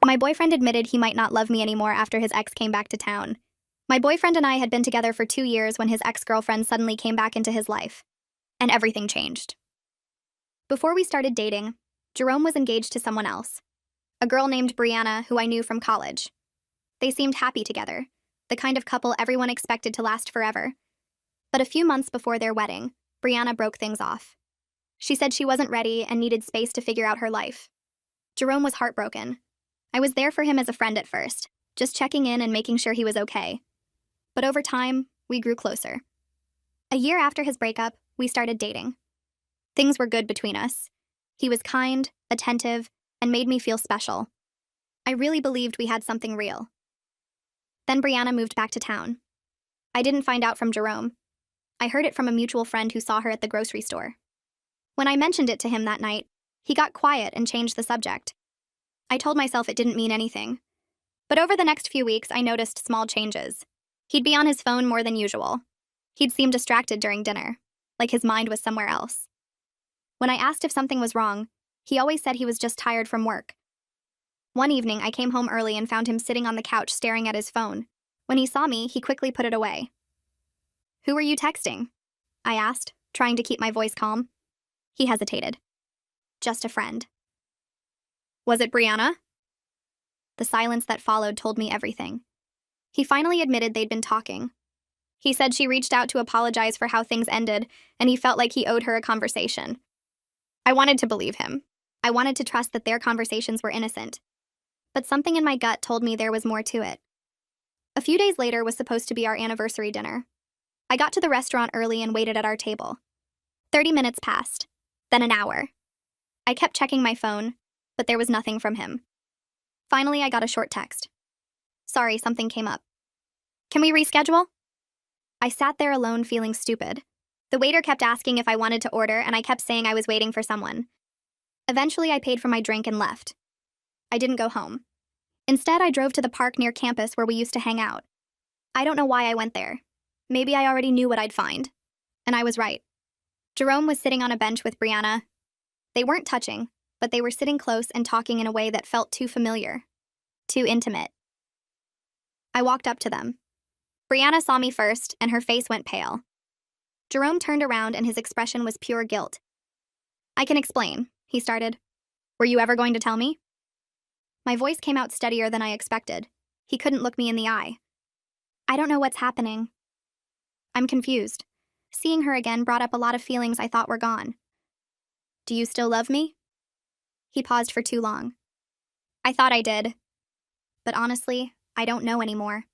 My boyfriend admitted he might not love me anymore after his ex came back to town. My boyfriend and I had been together for 2 years when his ex-girlfriend suddenly came back into his life. And everything changed. Before we started dating, Jerome was engaged to someone else. A girl named Brianna, who I knew from college. They seemed happy together, the kind of couple everyone expected to last forever. But a few months before their wedding, Brianna broke things off. She said she wasn't ready and needed space to figure out her life. Jerome was heartbroken. I was there for him as a friend at first, just checking in and making sure he was okay. But over time, we grew closer. A year after his breakup, we started dating. Things were good between us. He was kind, attentive, and made me feel special. I really believed we had something real. Then Brianna moved back to town. I didn't find out from Jerome. I heard it from a mutual friend who saw her at the grocery store. When I mentioned it to him that night, he got quiet and changed the subject. I told myself it didn't mean anything. But over the next few weeks, I noticed small changes. He'd be on his phone more than usual. He'd seem distracted during dinner, like his mind was somewhere else. When I asked if something was wrong, he always said he was just tired from work. One evening, I came home early and found him sitting on the couch staring at his phone. When he saw me, he quickly put it away. "Who were you texting?" I asked, trying to keep my voice calm. He hesitated. "Just a friend." "Was it Brianna?" The silence that followed told me everything. He finally admitted they'd been talking. He said she reached out to apologize for how things ended, and he felt like he owed her a conversation. I wanted to believe him. I wanted to trust that their conversations were innocent. But something in my gut told me there was more to it. A few days later was supposed to be our anniversary dinner. I got to the restaurant early and waited at our table. 30 minutes passed, then an hour. I kept checking my phone, but there was nothing from him. Finally, I got a short text. "Sorry, something came up. Can we reschedule?" I sat there alone feeling stupid. The waiter kept asking if I wanted to order, and I kept saying I was waiting for someone. Eventually, I paid for my drink and left. I didn't go home. Instead, I drove to the park near campus where we used to hang out. I don't know why I went there. Maybe I already knew what I'd find. And I was right. Jerome was sitting on a bench with Brianna. They weren't touching, but they were sitting close and talking in a way that felt too familiar. Too intimate. I walked up to them. Brianna saw me first, and her face went pale. Jerome turned around, and his expression was pure guilt. "I can explain," he started. "Were you ever going to tell me?" My voice came out steadier than I expected. He couldn't look me in the eye. "I don't know what's happening. I'm confused. Seeing her again brought up a lot of feelings I thought were gone." "Do you still love me?" He paused for too long. "I thought I did. But honestly, I don't know anymore."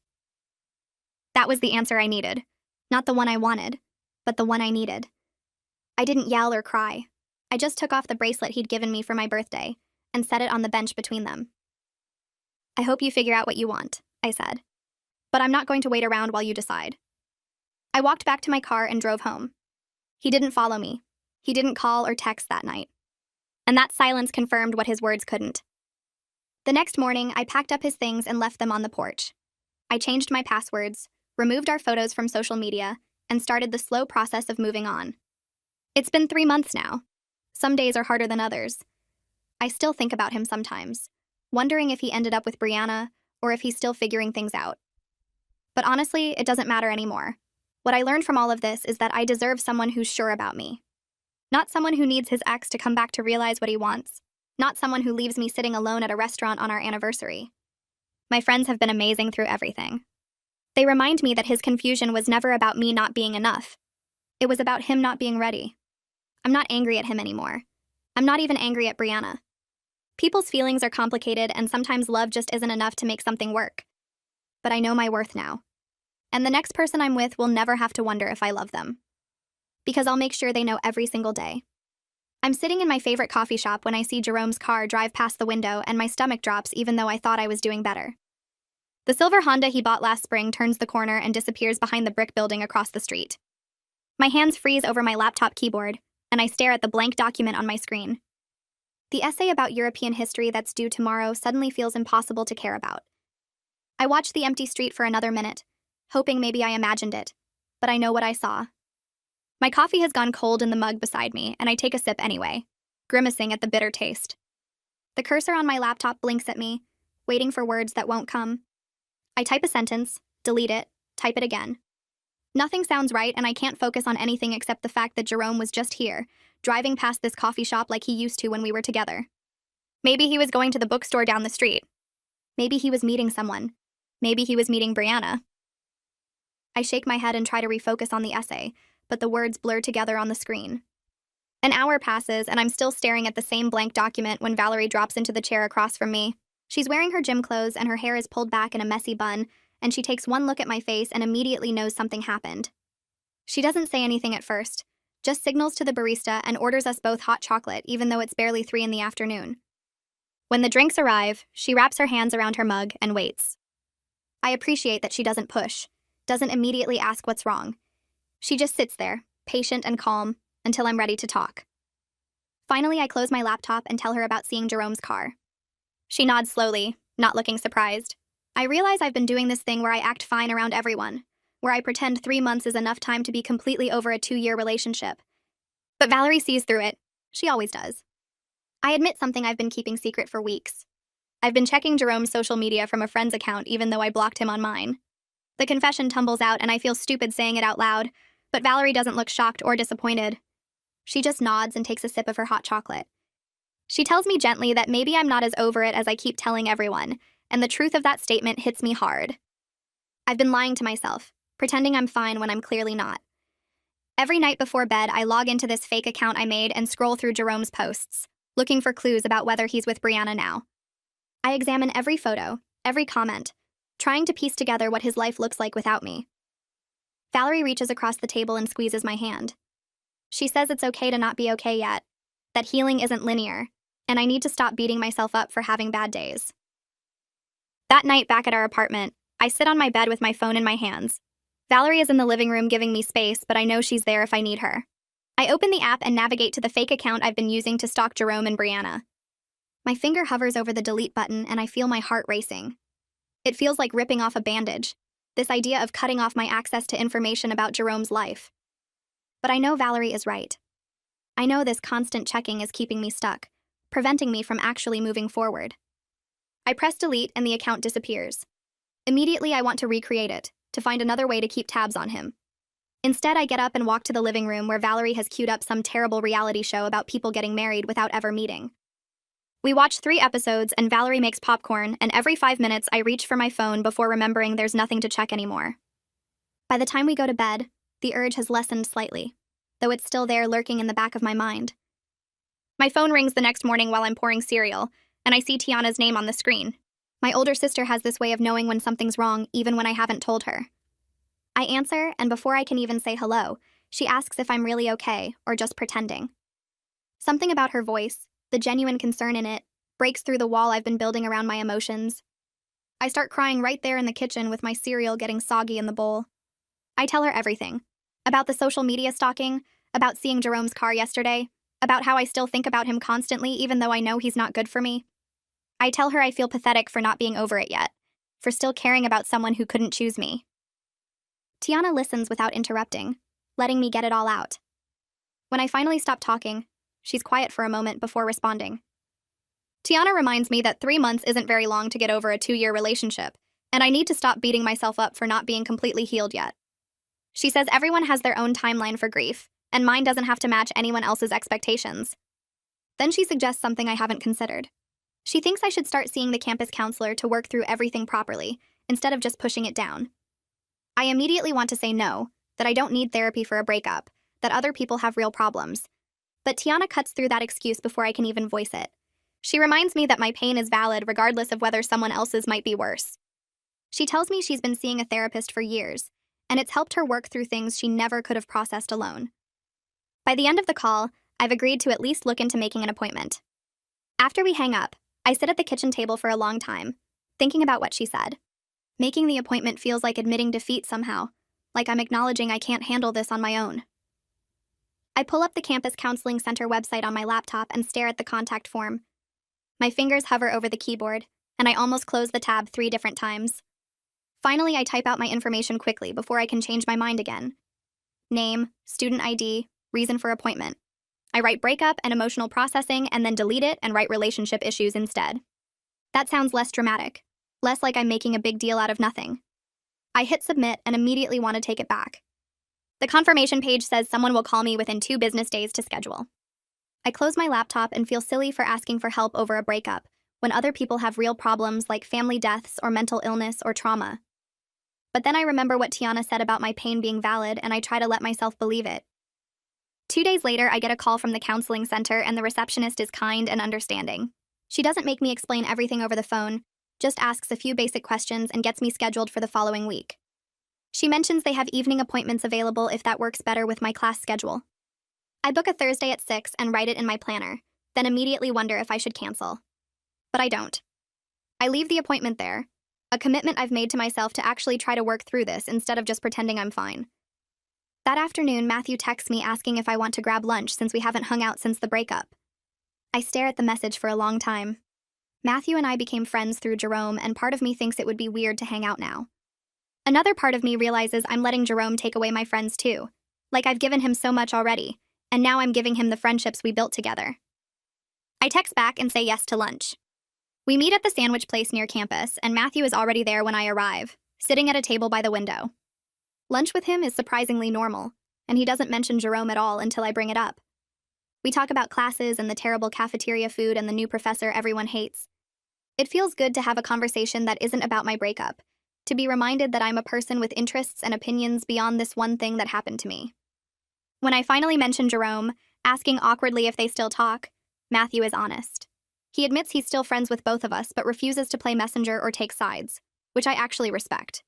That was the answer I needed. Not the one I wanted, but the one I needed. I didn't yell or cry. I just took off the bracelet he'd given me for my birthday and set it on the bench between them. "I hope you figure out what you want," I said. "But I'm not going to wait around while you decide." I walked back to my car and drove home. He didn't follow me. He didn't call or text that night. And that silence confirmed what his words couldn't. The next morning, I packed up his things and left them on the porch. I changed my passwords, removed our photos from social media, and started the slow process of moving on. It's been 3 months now. Some days are harder than others. I still think about him sometimes, wondering if he ended up with Brianna or if he's still figuring things out. But honestly, it doesn't matter anymore. What I learned from all of this is that I deserve someone who's sure about me. Not someone who needs his ex to come back to realize what he wants. Not someone who leaves me sitting alone at a restaurant on our anniversary. My friends have been amazing through everything. They remind me that his confusion was never about me not being enough. It was about him not being ready. I'm not angry at him anymore. I'm not even angry at Brianna. People's feelings are complicated, and sometimes love just isn't enough to make something work. But I know my worth now. And the next person I'm with will never have to wonder if I love them. Because I'll make sure they know every single day. I'm sitting in my favorite coffee shop when I see Jerome's car drive past the window, and my stomach drops even though I thought I was doing better. The silver Honda he bought last spring turns the corner and disappears behind the brick building across the street. My hands freeze over my laptop keyboard, and I stare at the blank document on my screen. The essay about European history that's due tomorrow suddenly feels impossible to care about. I watch the empty street for another minute, hoping maybe I imagined it, but I know what I saw. My coffee has gone cold in the mug beside me, and I take a sip anyway, grimacing at the bitter taste. The cursor on my laptop blinks at me, waiting for words that won't come. I type a sentence, delete it, type it again. Nothing sounds right, and I can't focus on anything except the fact that Jerome was just here, driving past this coffee shop like he used to when we were together. Maybe he was going to the bookstore down the street. Maybe he was meeting someone. Maybe he was meeting Brianna. I shake my head and try to refocus on the essay, but the words blur together on the screen. An hour passes, and I'm still staring at the same blank document when Valerie drops into the chair across from me. She's wearing her gym clothes, and her hair is pulled back in a messy bun, and she takes one look at my face and immediately knows something happened. She doesn't say anything at first, just signals to the barista and orders us both hot chocolate, even though it's barely 3 in the afternoon. When the drinks arrive, she wraps her hands around her mug and waits. I appreciate that she doesn't push, doesn't immediately ask what's wrong. She just sits there, patient and calm, until I'm ready to talk. Finally, I close my laptop and tell her about seeing Jerome's car. She nods slowly, not looking surprised. I realize I've been doing this thing where I act fine around everyone, where I pretend 3 months is enough time to be completely over a 2-year relationship. But Valerie sees through it. She always does. I admit something I've been keeping secret for weeks. I've been checking Jerome's social media from a friend's account even though I blocked him on mine. The confession tumbles out and I feel stupid saying it out loud, but Valerie doesn't look shocked or disappointed. She just nods and takes a sip of her hot chocolate. She tells me gently that maybe I'm not as over it as I keep telling everyone, and the truth of that statement hits me hard. I've been lying to myself, pretending I'm fine when I'm clearly not. Every night before bed, I log into this fake account I made and scroll through Jerome's posts, looking for clues about whether he's with Brianna now. I examine every photo, every comment, trying to piece together what his life looks like without me. Valerie reaches across the table and squeezes my hand. She says it's okay to not be okay yet, that healing isn't linear, and I need to stop beating myself up for having bad days. That night back at our apartment, I sit on my bed with my phone in my hands. Valerie is in the living room giving me space, but I know she's there if I need her. I open the app and navigate to the fake account I've been using to stalk Jerome and Brianna. My finger hovers over the delete button and I feel my heart racing. It feels like ripping off a bandage, this idea of cutting off my access to information about Jerome's life. But I know Valerie is right. I know this constant checking is keeping me stuck, preventing me from actually moving forward. I press delete and the account disappears. Immediately I want to recreate it, to find another way to keep tabs on him. Instead, I get up and walk to the living room where Valerie has queued up some terrible reality show about people getting married without ever meeting. We watch 3 episodes and Valerie makes popcorn, and every 5 minutes I reach for my phone before remembering there's nothing to check anymore. By the time we go to bed, the urge has lessened slightly, though it's still there lurking in the back of my mind. My phone rings the next morning while I'm pouring cereal, and I see Tiana's name on the screen. My older sister has this way of knowing when something's wrong, even when I haven't told her. I answer, and before I can even say hello, she asks if I'm really okay or just pretending. Something about her voice, the genuine concern in it, breaks through the wall I've been building around my emotions. I start crying right there in the kitchen with my cereal getting soggy in the bowl. I tell her everything. About the social media stalking, about seeing Jerome's car yesterday, about how I still think about him constantly even though I know he's not good for me. I tell her I feel pathetic for not being over it yet, for still caring about someone who couldn't choose me. Tiana listens without interrupting, letting me get it all out. When I finally stop talking, she's quiet for a moment before responding. Tiana reminds me that 3 months isn't very long to get over a 2-year relationship, and I need to stop beating myself up for not being completely healed yet. She says everyone has their own timeline for grief, and mine doesn't have to match anyone else's expectations. Then she suggests something I haven't considered. She thinks I should start seeing the campus counselor to work through everything properly, instead of just pushing it down. I immediately want to say no, that I don't need therapy for a breakup, that other people have real problems. But Tiana cuts through that excuse before I can even voice it. She reminds me that my pain is valid regardless of whether someone else's might be worse. She tells me she's been seeing a therapist for years, and it's helped her work through things she never could have processed alone. By the end of the call, I've agreed to at least look into making an appointment. After we hang up, I sit at the kitchen table for a long time, thinking about what she said. Making the appointment feels like admitting defeat somehow, like I'm acknowledging I can't handle this on my own. I pull up the Campus Counseling Center website on my laptop and stare at the contact form. My fingers hover over the keyboard, and I almost close the tab 3 different times. Finally, I type out my information quickly before I can change my mind again. Name, student ID, reason for appointment. I write breakup and emotional processing and then delete it and write relationship issues instead. That sounds less dramatic, less like I'm making a big deal out of nothing. I hit submit and immediately want to take it back. The confirmation page says someone will call me within 2 business days to schedule. I close my laptop and feel silly for asking for help over a breakup when other people have real problems like family deaths or mental illness or trauma. But then I remember what Tiana said about my pain being valid, and I try to let myself believe it. 2 days later, I get a call from the counseling center, and the receptionist is kind and understanding. She doesn't make me explain everything over the phone, just asks a few basic questions and gets me scheduled for the following week. She mentions they have evening appointments available if that works better with my class schedule. I book a Thursday at 6 and write it in my planner, then immediately wonder if I should cancel. But I don't. I leave the appointment there, a commitment I've made to myself to actually try to work through this instead of just pretending I'm fine. That afternoon, Matthew texts me asking if I want to grab lunch since we haven't hung out since the breakup. I stare at the message for a long time. Matthew and I became friends through Jerome, and part of me thinks it would be weird to hang out now. Another part of me realizes I'm letting Jerome take away my friends too. Like I've given him so much already, and now I'm giving him the friendships we built together. I text back and say yes to lunch. We meet at the sandwich place near campus, and Matthew is already there when I arrive, sitting at a table by the window. Lunch with him is surprisingly normal, and he doesn't mention Jerome at all until I bring it up. We talk about classes and the terrible cafeteria food and the new professor everyone hates. It feels good to have a conversation that isn't about my breakup, to be reminded that I'm a person with interests and opinions beyond this one thing that happened to me. When I finally mention Jerome, asking awkwardly if they still talk, Matthew is honest. He admits he's still friends with both of us, but refuses to play messenger or take sides, which I actually respect.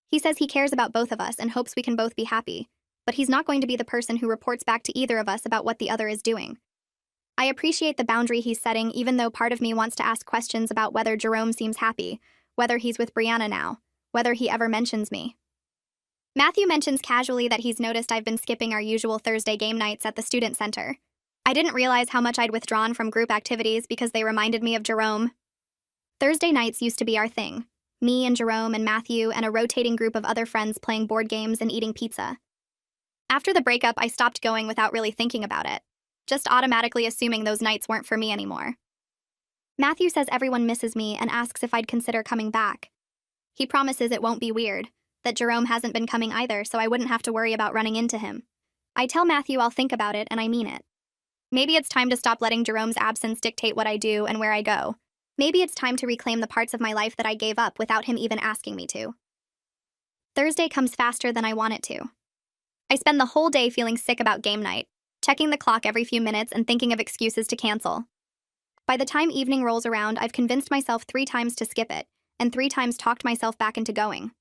He says he cares about both of us and hopes we can both be happy, but he's not going to be the person who reports back to either of us about what the other is doing. I appreciate the boundary he's setting, even though part of me wants to ask questions about whether Jerome seems happy, whether he's with Brianna now, whether he ever mentions me. Matthew mentions casually that he's noticed I've been skipping our usual Thursday game nights at the student center. I didn't realize how much I'd withdrawn from group activities because they reminded me of Jerome. Thursday nights used to be our thing. Me and Jerome and Matthew and a rotating group of other friends playing board games and eating pizza. After the breakup, I stopped going without really thinking about it, just automatically assuming those nights weren't for me anymore. Matthew says everyone misses me and asks if I'd consider coming back. He promises it won't be weird, that Jerome hasn't been coming either, so I wouldn't have to worry about running into him. I tell Matthew I'll think about it, and I mean it. Maybe it's time to stop letting Jerome's absence dictate what I do and where I go. Maybe it's time to reclaim the parts of my life that I gave up without him even asking me to. Thursday comes faster than I want it to. I spend the whole day feeling sick about game night, checking the clock every few minutes and thinking of excuses to cancel. By the time evening rolls around, I've convinced myself 3 times to skip it, and 3 times talked myself back into going.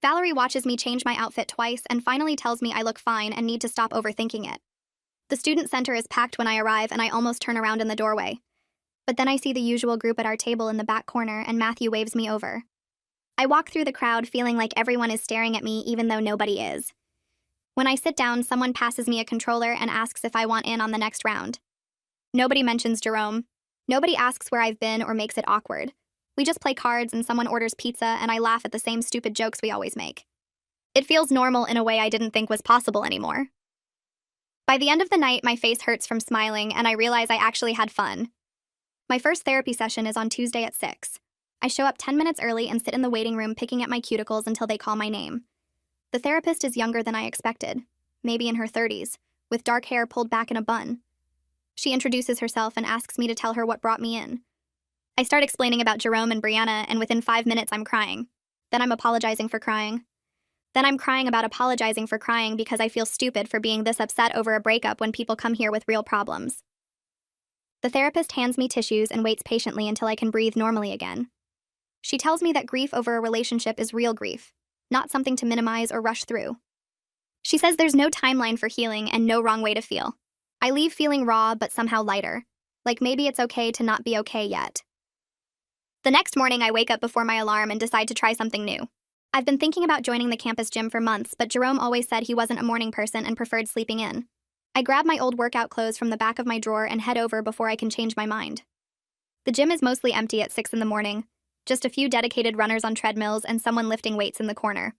Valerie watches me change my outfit twice and finally tells me I look fine and need to stop overthinking it. The student center is packed when I arrive, and I almost turn around in the doorway. But then I see the usual group at our table in the back corner, and Matthew waves me over. I walk through the crowd feeling like everyone is staring at me even though nobody is. When I sit down, someone passes me a controller and asks if I want in on the next round. Nobody mentions Jerome. Nobody asks where I've been or makes it awkward. We just play cards and someone orders pizza and I laugh at the same stupid jokes we always make. It feels normal in a way I didn't think was possible anymore. By the end of the night, my face hurts from smiling and I realize I actually had fun. My first therapy session is on Tuesday at 6. I show up 10 minutes early and sit in the waiting room picking at my cuticles until they call my name. The therapist is younger than I expected, maybe in her 30s, with dark hair pulled back in a bun. She introduces herself and asks me to tell her what brought me in. I start explaining about Jerome and Brianna, and within 5 minutes I'm crying. Then I'm apologizing for crying. Then I'm crying about apologizing for crying because I feel stupid for being this upset over a breakup when people come here with real problems. The therapist hands me tissues and waits patiently until I can breathe normally again. She tells me that grief over a relationship is real grief, not something to minimize or rush through. She says there's no timeline for healing and no wrong way to feel. I leave feeling raw but somehow lighter, like maybe it's okay to not be okay yet. The next morning I wake up before my alarm and decide to try something new. I've been thinking about joining the campus gym for months, but Jerome always said he wasn't a morning person and preferred sleeping in. I grab my old workout clothes from the back of my drawer and head over before I can change my mind. The gym is mostly empty at 6 in the morning, just a few dedicated runners on treadmills and someone lifting weights in the corner.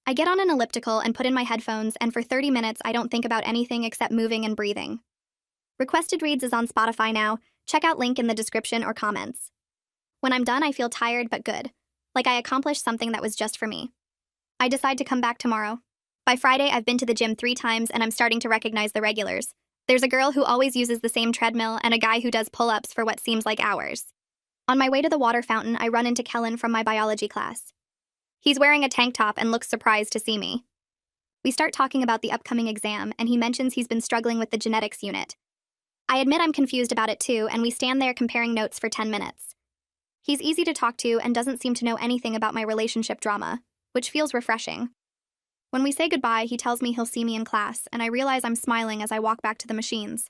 I get on an elliptical and put in my headphones, and for 30 minutes I don't think about anything except moving and breathing. Requested Reads is on Spotify now. Check out link in the description or comments. When I'm done, I feel tired but good, like I accomplished something that was just for me. I decide to come back tomorrow. By Friday, I've been to the gym 3 times and I'm starting to recognize the regulars. There's a girl who always uses the same treadmill and a guy who does pull-ups for what seems like hours. On my way to the water fountain, I run into Kellen from my biology class. He's wearing a tank top and looks surprised to see me. We start talking about the upcoming exam, and he mentions he's been struggling with the genetics unit. I admit I'm confused about it too, and we stand there comparing notes for 10 minutes. He's easy to talk to and doesn't seem to know anything about my relationship drama, which feels refreshing. When we say goodbye, he tells me he'll see me in class, and I realize I'm smiling as I walk back to the machines.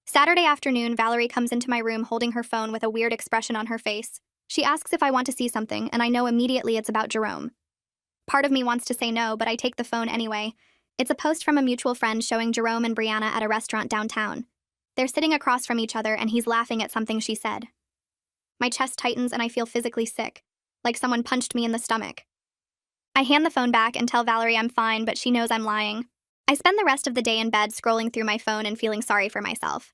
Saturday afternoon, Valerie comes into my room holding her phone with a weird expression on her face. She asks if I want to see something, and I know immediately it's about Jerome. Part of me wants to say no, but I take the phone anyway. It's a post from a mutual friend showing Jerome and Brianna at a restaurant downtown. They're sitting across from each other, and he's laughing at something she said. My chest tightens and I feel physically sick, like someone punched me in the stomach. I hand the phone back and tell Valerie I'm fine, but she knows I'm lying. I spend the rest of the day in bed scrolling through my phone and feeling sorry for myself.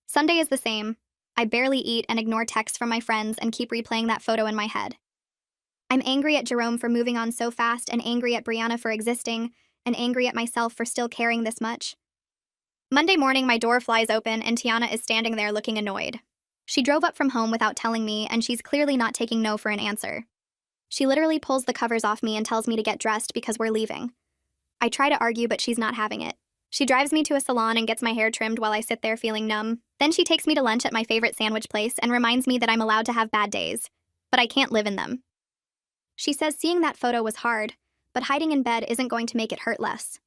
Sunday is the same. I barely eat and ignore texts from my friends and keep replaying that photo in my head. I'm angry at Jerome for moving on so fast, and angry at Brianna for existing, and angry at myself for still caring this much. Monday morning, my door flies open and Tiana is standing there looking annoyed. She drove up from home without telling me, and she's clearly not taking no for an answer. She literally pulls the covers off me and tells me to get dressed because we're leaving. I try to argue, but she's not having it. She drives me to a salon and gets my hair trimmed while I sit there feeling numb. Then she takes me to lunch at my favorite sandwich place and reminds me that I'm allowed to have bad days, but I can't live in them. She says seeing that photo was hard, but hiding in bed isn't going to make it hurt less.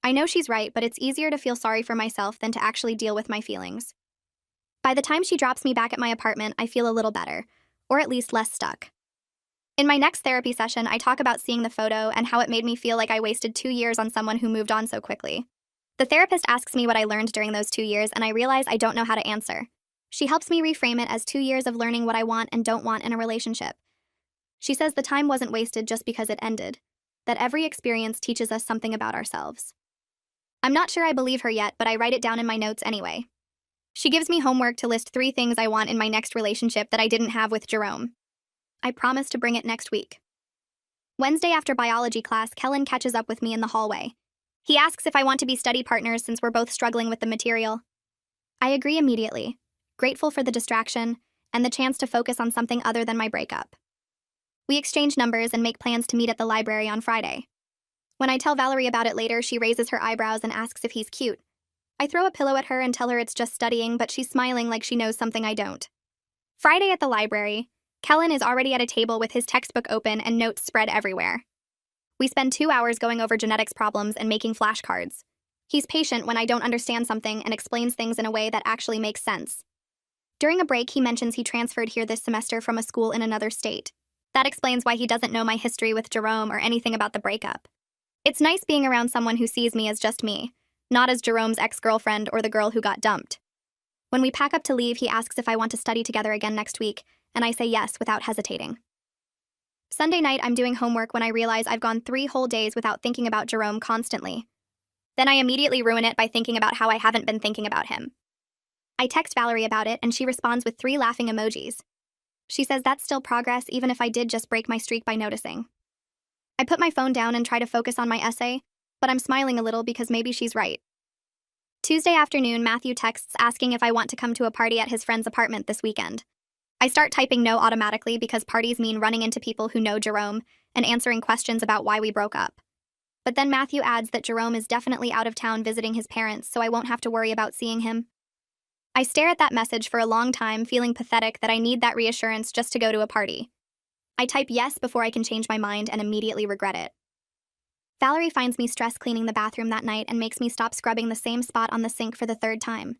I know she's right, but it's easier to feel sorry for myself than to actually deal with my feelings. By the time she drops me back at my apartment, I feel a little better, or at least less stuck. In my next therapy session, I talk about seeing the photo and how it made me feel like I wasted 2 years on someone who moved on so quickly. The therapist asks me what I learned during those 2 years, and I realize I don't know how to answer. She helps me reframe it as 2 years of learning what I want and don't want in a relationship. She says the time wasn't wasted just because it ended, that every experience teaches us something about ourselves. I'm not sure I believe her yet, but I write it down in my notes anyway. She gives me homework to list 3 things I want in my next relationship that I didn't have with Jerome. I promise to bring it next week. Wednesday after biology class, Kellen catches up with me in the hallway. He asks if I want to be study partners since we're both struggling with the material. I agree immediately, grateful for the distraction and the chance to focus on something other than my breakup. We exchange numbers and make plans to meet at the library on Friday. When I tell Valerie about it later, she raises her eyebrows and asks if he's cute. I throw a pillow at her and tell her it's just studying, but she's smiling like she knows something I don't. Friday at the library, Kellen is already at a table with his textbook open and notes spread everywhere. We spend 2 hours going over genetics problems and making flashcards. He's patient when I don't understand something and explains things in a way that actually makes sense. During a break, he mentions he transferred here this semester from a school in another state. That explains why he doesn't know my history with Jerome or anything about the breakup. It's nice being around someone who sees me as just me, not as Jerome's ex-girlfriend or the girl who got dumped. When we pack up to leave, he asks if I want to study together again next week, and I say yes without hesitating. Sunday night, I'm doing homework when I realize I've gone 3 whole days without thinking about Jerome constantly. Then I immediately ruin it by thinking about how I haven't been thinking about him. I text Valerie about it, and she responds with 3 laughing emojis. She says that's still progress even if I did just break my streak by noticing. I put my phone down and try to focus on my essay, but I'm smiling a little because maybe she's right. Tuesday afternoon, Matthew texts asking if I want to come to a party at his friend's apartment this weekend. I start typing no automatically because parties mean running into people who know Jerome and answering questions about why we broke up. But then Matthew adds that Jerome is definitely out of town visiting his parents, so I won't have to worry about seeing him. I stare at that message for a long time, feeling pathetic that I need that reassurance just to go to a party. I type yes before I can change my mind and immediately regret it. Valerie finds me stress cleaning the bathroom that night and makes me stop scrubbing the same spot on the sink for the 3rd time.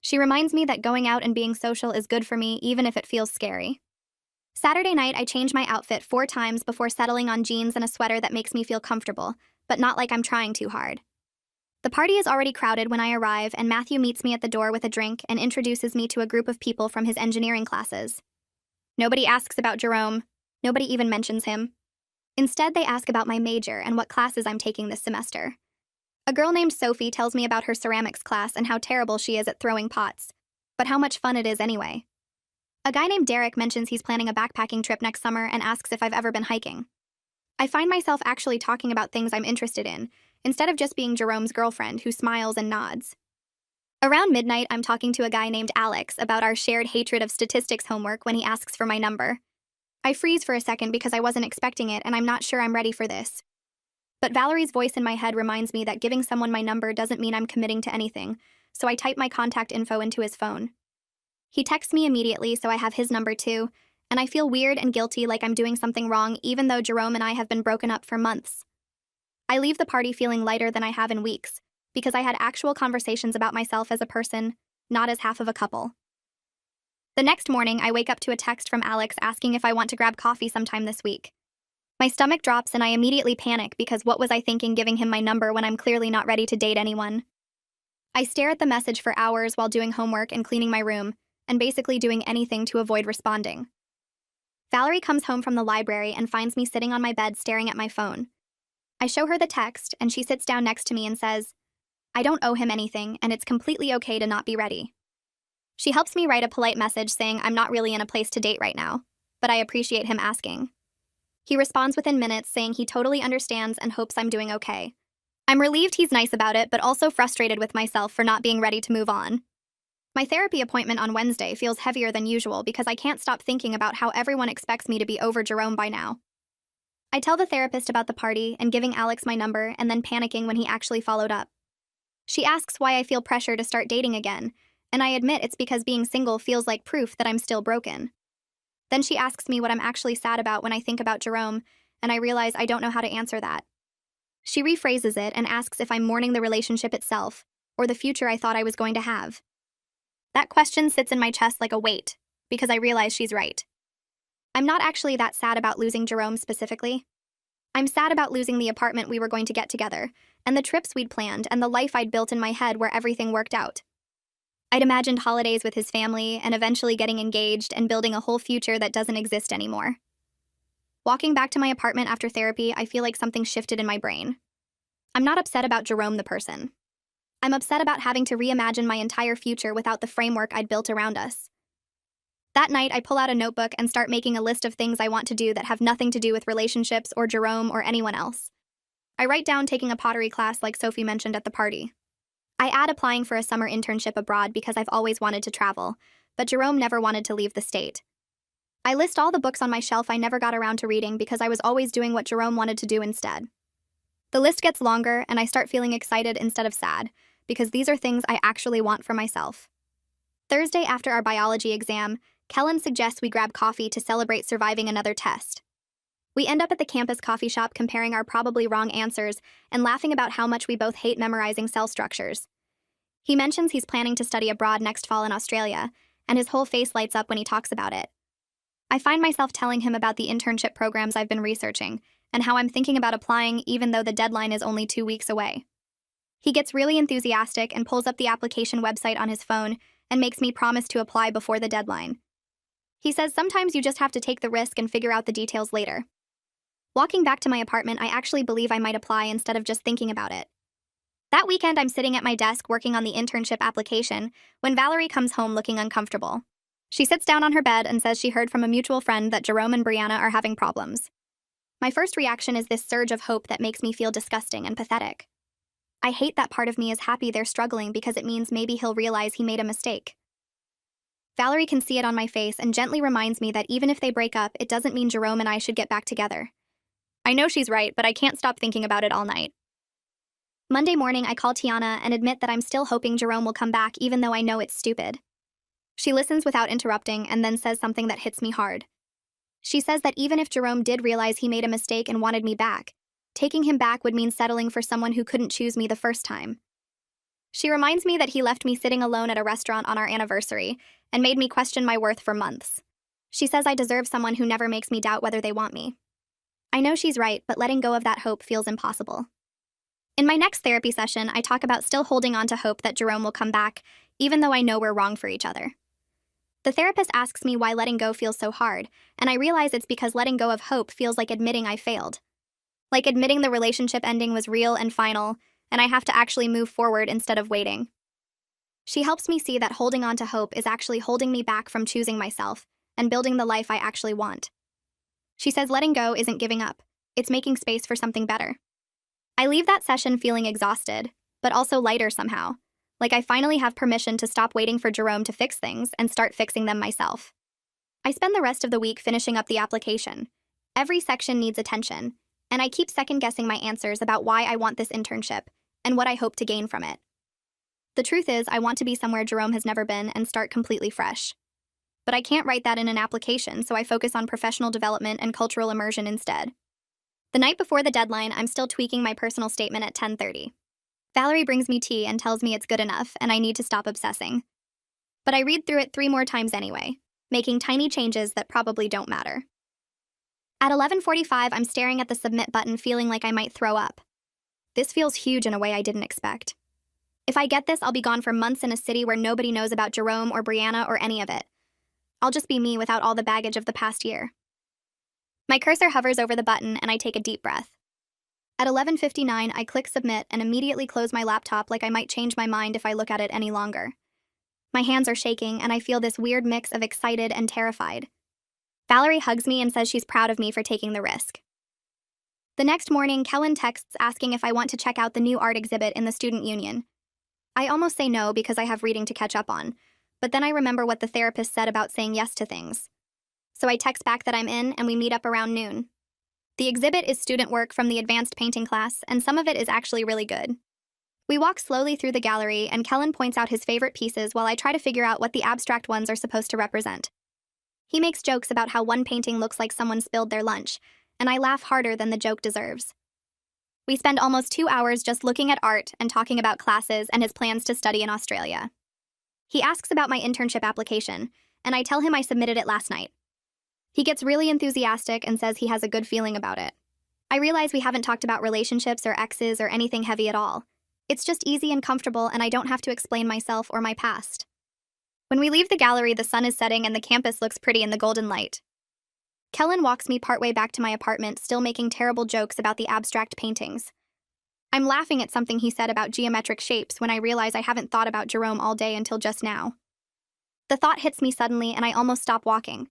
She reminds me that going out and being social is good for me even if it feels scary. Saturday night, I change my outfit 4 times before settling on jeans and a sweater that makes me feel comfortable, but not like I'm trying too hard. The party is already crowded when I arrive, and Matthew meets me at the door with a drink and introduces me to a group of people from his engineering classes. Nobody asks about Jerome. Nobody even mentions him. Instead, they ask about my major and what classes I'm taking this semester. A girl named Sophie tells me about her ceramics class and how terrible she is at throwing pots, but how much fun it is anyway. A guy named Derek mentions he's planning a backpacking trip next summer and asks if I've ever been hiking. I find myself actually talking about things I'm interested in, instead of just being Jerome's girlfriend who smiles and nods. Around midnight, I'm talking to a guy named Alex about our shared hatred of statistics homework when he asks for my number. I freeze for a second because I wasn't expecting it and I'm not sure I'm ready for this. But Valerie's voice in my head reminds me that giving someone my number doesn't mean I'm committing to anything, so I type my contact info into his phone. He texts me immediately, so I have his number too, and I feel weird and guilty like I'm doing something wrong even though Jerome and I have been broken up for months. I leave the party feeling lighter than I have in weeks, because I had actual conversations about myself as a person, not as half of a couple. The next morning, I wake up to a text from Alex asking if I want to grab coffee sometime this week. My stomach drops and I immediately panic because what was I thinking giving him my number when I'm clearly not ready to date anyone? I stare at the message for hours while doing homework and cleaning my room, and basically doing anything to avoid responding. Valerie comes home from the library and finds me sitting on my bed staring at my phone. I show her the text, and she sits down next to me and says, "I don't owe him anything, and it's completely okay to not be ready." She helps me write a polite message saying I'm not really in a place to date right now, but I appreciate him asking. He responds within minutes saying he totally understands and hopes I'm doing okay. I'm relieved he's nice about it, but also frustrated with myself for not being ready to move on. My therapy appointment on Wednesday feels heavier than usual because I can't stop thinking about how everyone expects me to be over Jerome by now. I tell the therapist about the party and giving Alex my number and then panicking when he actually followed up. She asks why I feel pressure to start dating again, and I admit it's because being single feels like proof that I'm still broken. Then she asks me what I'm actually sad about when I think about Jerome, and I realize I don't know how to answer that. She rephrases it and asks if I'm mourning the relationship itself, or the future I thought I was going to have. That question sits in my chest like a weight, because I realize she's right. I'm not actually that sad about losing Jerome specifically. I'm sad about losing the apartment we were going to get together, and the trips we'd planned, and the life I'd built in my head where everything worked out. I'd imagined holidays with his family, and eventually getting engaged and building a whole future that doesn't exist anymore. Walking back to my apartment after therapy, I feel like something shifted in my brain. I'm not upset about Jerome the person. I'm upset about having to reimagine my entire future without the framework I'd built around us. That night, I pull out a notebook and start making a list of things I want to do that have nothing to do with relationships or Jerome or anyone else. I write down taking a pottery class like Sophie mentioned at the party. I add applying for a summer internship abroad because I've always wanted to travel, but Jerome never wanted to leave the state. I list all the books on my shelf I never got around to reading because I was always doing what Jerome wanted to do instead. The list gets longer, and I start feeling excited instead of sad, because these are things I actually want for myself. Thursday after our biology exam, Kellen suggests we grab coffee to celebrate surviving another test. We end up at the campus coffee shop comparing our probably wrong answers and laughing about how much we both hate memorizing cell structures. He mentions he's planning to study abroad next fall in Australia, and his whole face lights up when he talks about it. I find myself telling him about the internship programs I've been researching and how I'm thinking about applying even though the deadline is only 2 weeks away. He gets really enthusiastic and pulls up the application website on his phone and makes me promise to apply before the deadline. He says sometimes you just have to take the risk and figure out the details later. Walking back to my apartment, I actually believe I might apply instead of just thinking about it. That weekend, I'm sitting at my desk working on the internship application when Valerie comes home looking uncomfortable. She sits down on her bed and says she heard from a mutual friend that Jerome and Brianna are having problems. My first reaction is this surge of hope that makes me feel disgusting and pathetic. I hate that part of me is happy they're struggling because it means maybe he'll realize he made a mistake. Valerie can see it on my face and gently reminds me that even if they break up, it doesn't mean Jerome and I should get back together. I know she's right, but I can't stop thinking about it all night. Monday morning, I call Tiana and admit that I'm still hoping Jerome will come back even though I know it's stupid. She listens without interrupting and then says something that hits me hard. She says that even if Jerome did realize he made a mistake and wanted me back, taking him back would mean settling for someone who couldn't choose me the first time. She reminds me that he left me sitting alone at a restaurant on our anniversary and made me question my worth for months. She says I deserve someone who never makes me doubt whether they want me. I know she's right, but letting go of that hope feels impossible. In my next therapy session, I talk about still holding on to hope that Jerome will come back, even though I know we're wrong for each other. The therapist asks me why letting go feels so hard, and I realize it's because letting go of hope feels like admitting I failed. Like admitting the relationship ending was real and final, and I have to actually move forward instead of waiting. She helps me see that holding on to hope is actually holding me back from choosing myself, and building the life I actually want. She says letting go isn't giving up, it's making space for something better. I leave that session feeling exhausted, but also lighter somehow, like I finally have permission to stop waiting for Jerome to fix things and start fixing them myself. I spend the rest of the week finishing up the application. Every section needs attention, and I keep second-guessing my answers about why I want this internship and what I hope to gain from it. The truth is, I want to be somewhere Jerome has never been and start completely fresh. But I can't write that in an application, so I focus on professional development and cultural immersion instead. The night before the deadline, I'm still tweaking my personal statement at 10:30. Valerie brings me tea and tells me it's good enough and I need to stop obsessing. But I read through it 3 more times anyway, making tiny changes that probably don't matter. At 11:45, I'm staring at the submit button feeling like I might throw up. This feels huge in a way I didn't expect. If I get this, I'll be gone for months in a city where nobody knows about Jerome or Brianna or any of it. I'll just be me without all the baggage of the past year. My cursor hovers over the button and I take a deep breath. At 11:59, I click submit and immediately close my laptop like I might change my mind if I look at it any longer. My hands are shaking and I feel this weird mix of excited and terrified. Valerie hugs me and says she's proud of me for taking the risk. The next morning, Kellen texts asking if I want to check out the new art exhibit in the student union. I almost say no because I have reading to catch up on, but then I remember what the therapist said about saying yes to things. So I text back that I'm in and we meet up around noon. The exhibit is student work from the advanced painting class, and some of it is actually really good. We walk slowly through the gallery and Kellen points out his favorite pieces while I try to figure out what the abstract ones are supposed to represent. He makes jokes about how one painting looks like someone spilled their lunch, and I laugh harder than the joke deserves. We spend almost 2 hours just looking at art and talking about classes and his plans to study in Australia. He asks about my internship application, and I tell him I submitted it last night. He gets really enthusiastic and says he has a good feeling about it. I realize we haven't talked about relationships or exes or anything heavy at all. It's just easy and comfortable, and I don't have to explain myself or my past. When we leave the gallery, the sun is setting and the campus looks pretty in the golden light. Kellen walks me partway back to my apartment, still making terrible jokes about the abstract paintings. I'm laughing at something he said about geometric shapes when I realize I haven't thought about Jerome all day until just now. The thought hits me suddenly and I almost stop walking.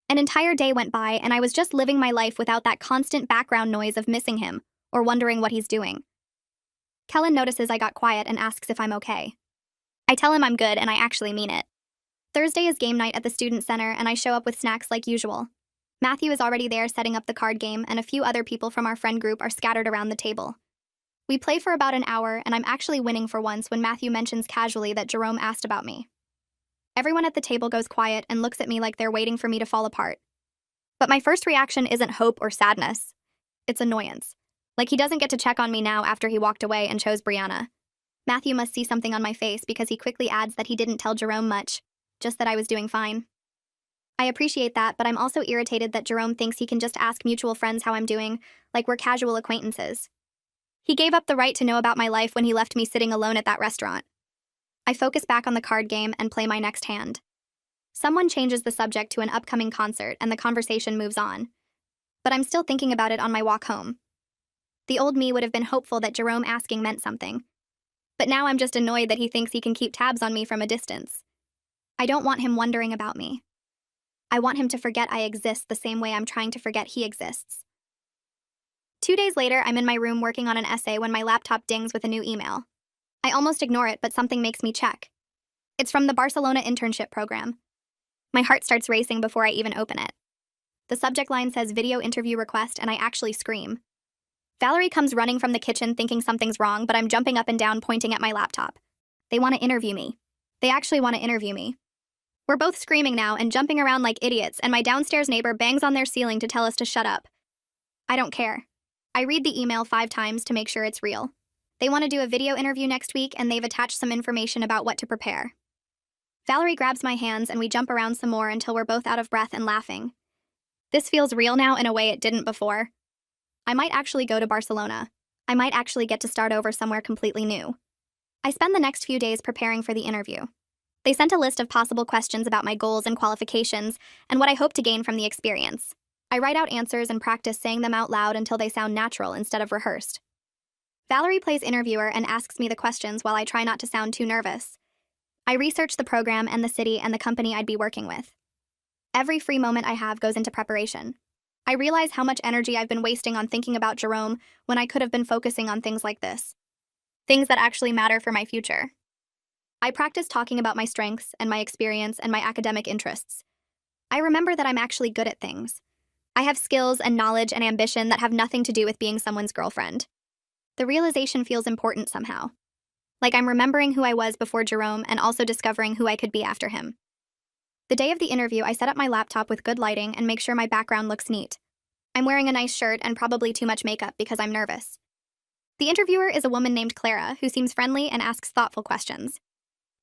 An entire day went by and I was just living my life without that constant background noise of missing him or wondering what he's doing. Kellen notices I got quiet and asks if I'm okay. I tell him I'm good and I actually mean it. Thursday is game night at the student center and I show up with snacks like usual. Matthew is already there setting up the card game, and a few other people from our friend group are scattered around the table. We play for about an hour, and I'm actually winning for once when Matthew mentions casually that Jerome asked about me. Everyone at the table goes quiet and looks at me like they're waiting for me to fall apart. But my first reaction isn't hope or sadness. It's annoyance. Like he doesn't get to check on me now after he walked away and chose Brianna. Matthew must see something on my face because he quickly adds that he didn't tell Jerome much, just that I was doing fine. I appreciate that, but I'm also irritated that Jerome thinks he can just ask mutual friends how I'm doing, like we're casual acquaintances. He gave up the right to know about my life when he left me sitting alone at that restaurant. I focus back on the card game and play my next hand. Someone changes the subject to an upcoming concert and the conversation moves on. But I'm still thinking about it on my walk home. The old me would have been hopeful that Jerome asking meant something. But now I'm just annoyed that he thinks he can keep tabs on me from a distance. I don't want him wondering about me. I want him to forget I exist the same way I'm trying to forget he exists. 2 days later, I'm in my room working on an essay when my laptop dings with a new email. I almost ignore it, but something makes me check. It's from the Barcelona internship program. My heart starts racing before I even open it. The subject line says video interview request, and I actually scream. Valerie comes running from the kitchen thinking something's wrong, but I'm jumping up and down pointing at my laptop. They want to interview me. They actually want to interview me. We're both screaming now and jumping around like idiots, and my downstairs neighbor bangs on their ceiling to tell us to shut up. I don't care. I read the email 5 times to make sure it's real. They want to do a video interview next week, and they've attached some information about what to prepare. Valerie grabs my hands, and we jump around some more until we're both out of breath and laughing. This feels real now in a way it didn't before. I might actually go to Barcelona. I might actually get to start over somewhere completely new. I spend the next few days preparing for the interview. They sent a list of possible questions about my goals and qualifications and what I hope to gain from the experience. I write out answers and practice saying them out loud until they sound natural instead of rehearsed. Valerie plays interviewer and asks me the questions while I try not to sound too nervous. I research the program and the city and the company I'd be working with. Every free moment I have goes into preparation. I realize how much energy I've been wasting on thinking about Jerome when I could have been focusing on things like this. Things that actually matter for my future. I practice talking about my strengths and my experience and my academic interests. I remember that I'm actually good at things. I have skills and knowledge and ambition that have nothing to do with being someone's girlfriend. The realization feels important somehow. Like I'm remembering who I was before Jerome and also discovering who I could be after him. The day of the interview, I set up my laptop with good lighting and make sure my background looks neat. I'm wearing a nice shirt and probably too much makeup because I'm nervous. The interviewer is a woman named Clara who seems friendly and asks thoughtful questions.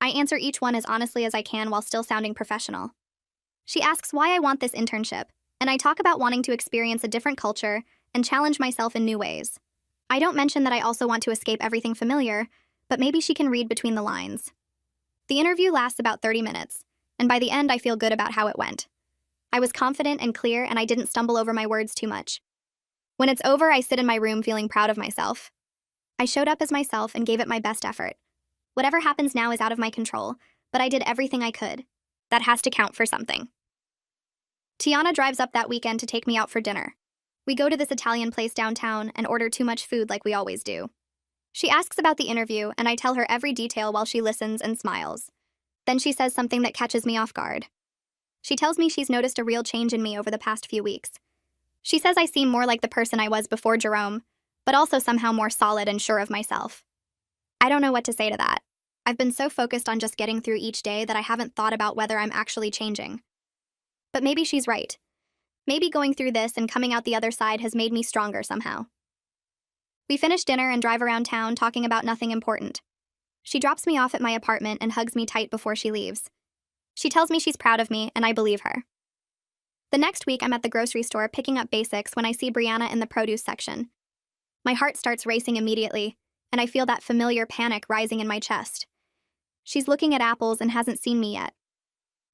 I answer each one as honestly as I can while still sounding professional. She asks why I want this internship, and I talk about wanting to experience a different culture and challenge myself in new ways. I don't mention that I also want to escape everything familiar, but maybe she can read between the lines. The interview lasts about 30 minutes, and by the end I feel good about how it went. I was confident and clear, and I didn't stumble over my words too much. When it's over, I sit in my room feeling proud of myself. I showed up as myself and gave it my best effort. Whatever happens now is out of my control, but I did everything I could. That has to count for something. Tiana drives up that weekend to take me out for dinner. We go to this Italian place downtown and order too much food like we always do. She asks about the interview, and I tell her every detail while she listens and smiles. Then she says something that catches me off guard. She tells me she's noticed a real change in me over the past few weeks. She says I seem more like the person I was before Jerome, but also somehow more solid and sure of myself. I don't know what to say to that. I've been so focused on just getting through each day that I haven't thought about whether I'm actually changing. But maybe she's right. Maybe going through this and coming out the other side has made me stronger somehow. We finish dinner and drive around town talking about nothing important. She drops me off at my apartment and hugs me tight before she leaves. She tells me she's proud of me, and I believe her. The next week, I'm at the grocery store picking up basics when I see Brianna in the produce section. My heart starts racing immediately, and I feel that familiar panic rising in my chest. She's looking at apples and hasn't seen me yet.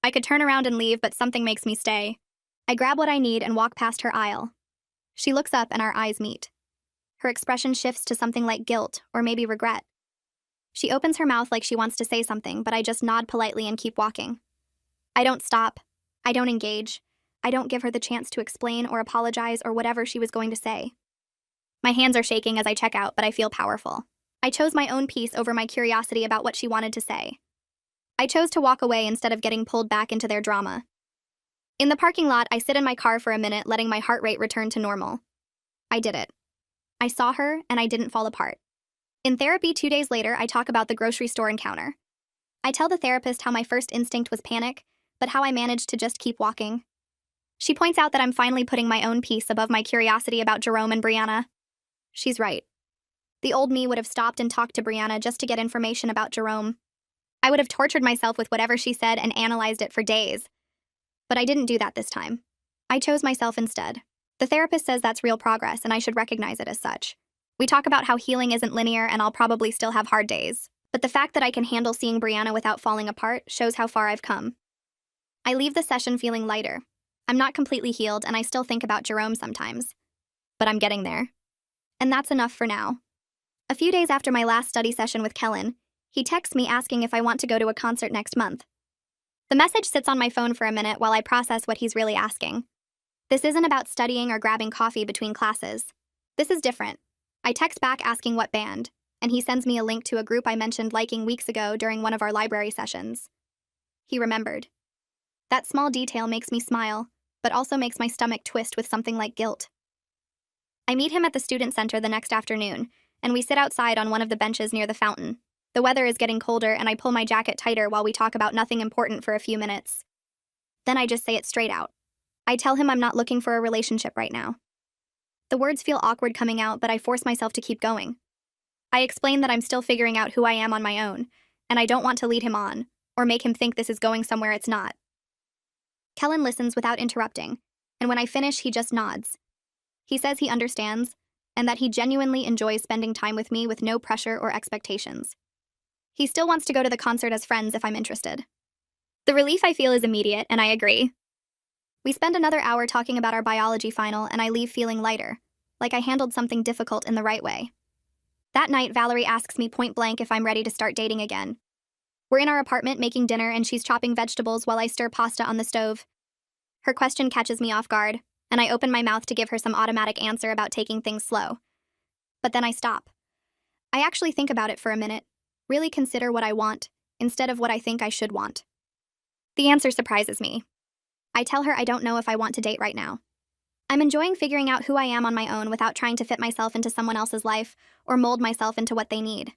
I could turn around and leave, but something makes me stay. I grab what I need and walk past her aisle. She looks up and our eyes meet. Her expression shifts to something like guilt or maybe regret. She opens her mouth like she wants to say something, but I just nod politely and keep walking. I don't stop. I don't engage. I don't give her the chance to explain or apologize or whatever she was going to say. My hands are shaking as I check out, but I feel powerful. I chose my own peace over my curiosity about what she wanted to say. I chose to walk away instead of getting pulled back into their drama. In the parking lot, I sit in my car for a minute, letting my heart rate return to normal. I did it. I saw her, and I didn't fall apart. In therapy 2 days later, I talk about the grocery store encounter. I tell the therapist how my first instinct was panic, but how I managed to just keep walking. She points out that I'm finally putting my own peace above my curiosity about Jerome and Brianna. She's right. The old me would have stopped and talked to Brianna just to get information about Jerome. I would have tortured myself with whatever she said and analyzed it for days. But I didn't do that this time. I chose myself instead. The therapist says that's real progress, and I should recognize it as such. We talk about how healing isn't linear and I'll probably still have hard days. But the fact that I can handle seeing Brianna without falling apart shows how far I've come. I leave the session feeling lighter. I'm not completely healed, and I still think about Jerome sometimes. But I'm getting there. And that's enough for now. A few days after my last study session with Kellen, he texts me asking if I want to go to a concert next month. The message sits on my phone for a minute while I process what he's really asking. This isn't about studying or grabbing coffee between classes. This is different. I text back asking what band, and he sends me a link to a group I mentioned liking weeks ago during one of our library sessions. He remembered. That small detail makes me smile, but also makes my stomach twist with something like guilt. I meet him at the student center the next afternoon, and we sit outside on one of the benches near the fountain. The weather is getting colder, and I pull my jacket tighter while we talk about nothing important for a few minutes. Then I just say it straight out. I tell him I'm not looking for a relationship right now. The words feel awkward coming out, but I force myself to keep going. I explain that I'm still figuring out who I am on my own, and I don't want to lead him on, or make him think this is going somewhere it's not. Kellen listens without interrupting, and when I finish, he just nods. He says he understands, and that he genuinely enjoys spending time with me with no pressure or expectations. He still wants to go to the concert as friends if I'm interested. The relief I feel is immediate, and I agree. We spend another hour talking about our biology final, and I leave feeling lighter, like I handled something difficult in the right way. That night, Valerie asks me point blank if I'm ready to start dating again. We're in our apartment making dinner, and she's chopping vegetables while I stir pasta on the stove. Her question catches me off guard, and I open my mouth to give her some automatic answer about taking things slow. But then I stop. I actually think about it for a minute, really consider what I want, instead of what I think I should want. The answer surprises me. I tell her I don't know if I want to date right now. I'm enjoying figuring out who I am on my own without trying to fit myself into someone else's life or mold myself into what they need.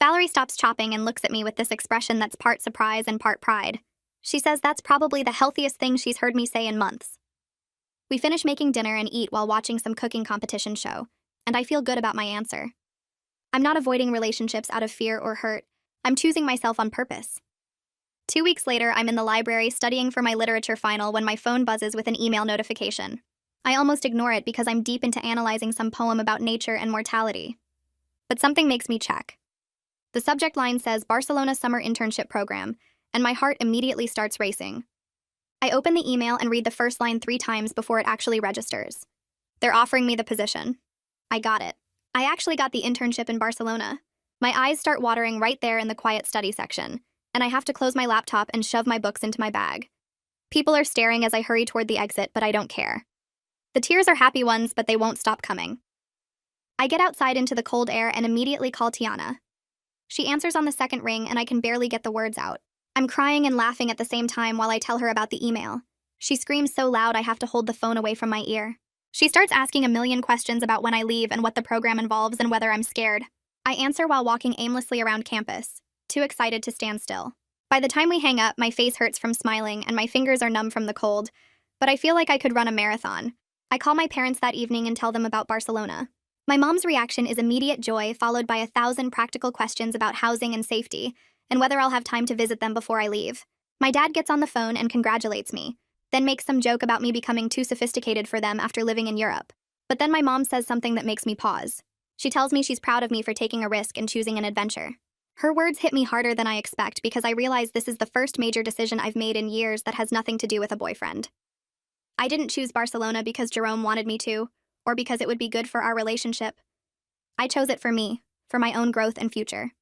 Valerie stops chopping and looks at me with this expression that's part surprise and part pride. She says that's probably the healthiest thing she's heard me say in months. We finish making dinner and eat while watching some cooking competition show, and I feel good about my answer. I'm not avoiding relationships out of fear or hurt. I'm choosing myself on purpose. 2 weeks later, I'm in the library studying for my literature final when my phone buzzes with an email notification. I almost ignore it because I'm deep into analyzing some poem about nature and mortality. But something makes me check. The subject line says Barcelona Summer Internship Program, and my heart immediately starts racing. I open the email and read the first line 3 times before it actually registers. They're offering me the position. I got it. I actually got the internship in Barcelona. My eyes start watering right there in the quiet study section, and I have to close my laptop and shove my books into my bag. People are staring as I hurry toward the exit, but I don't care. The tears are happy ones, but they won't stop coming. I get outside into the cold air and immediately call Tiana. She answers on the second ring, and I can barely get the words out. I'm crying and laughing at the same time while I tell her about the email. She screams so loud I have to hold the phone away from my ear. She starts asking a million questions about when I leave and what the program involves and whether I'm scared. I answer while walking aimlessly around campus, too excited to stand still. By the time we hang up, my face hurts from smiling and my fingers are numb from the cold, but I feel like I could run a marathon. I call my parents that evening and tell them about Barcelona. My mom's reaction is immediate joy, followed by 1,000 practical questions about housing and safety, and whether I'll have time to visit them before I leave. My dad gets on the phone and congratulates me, then makes some joke about me becoming too sophisticated for them after living in Europe. But then my mom says something that makes me pause. She tells me she's proud of me for taking a risk and choosing an adventure. Her words hit me harder than I expect because I realize this is the first major decision I've made in years that has nothing to do with a boyfriend. I didn't choose Barcelona because Jerome wanted me to, or because it would be good for our relationship. I chose it for me, for my own growth and future.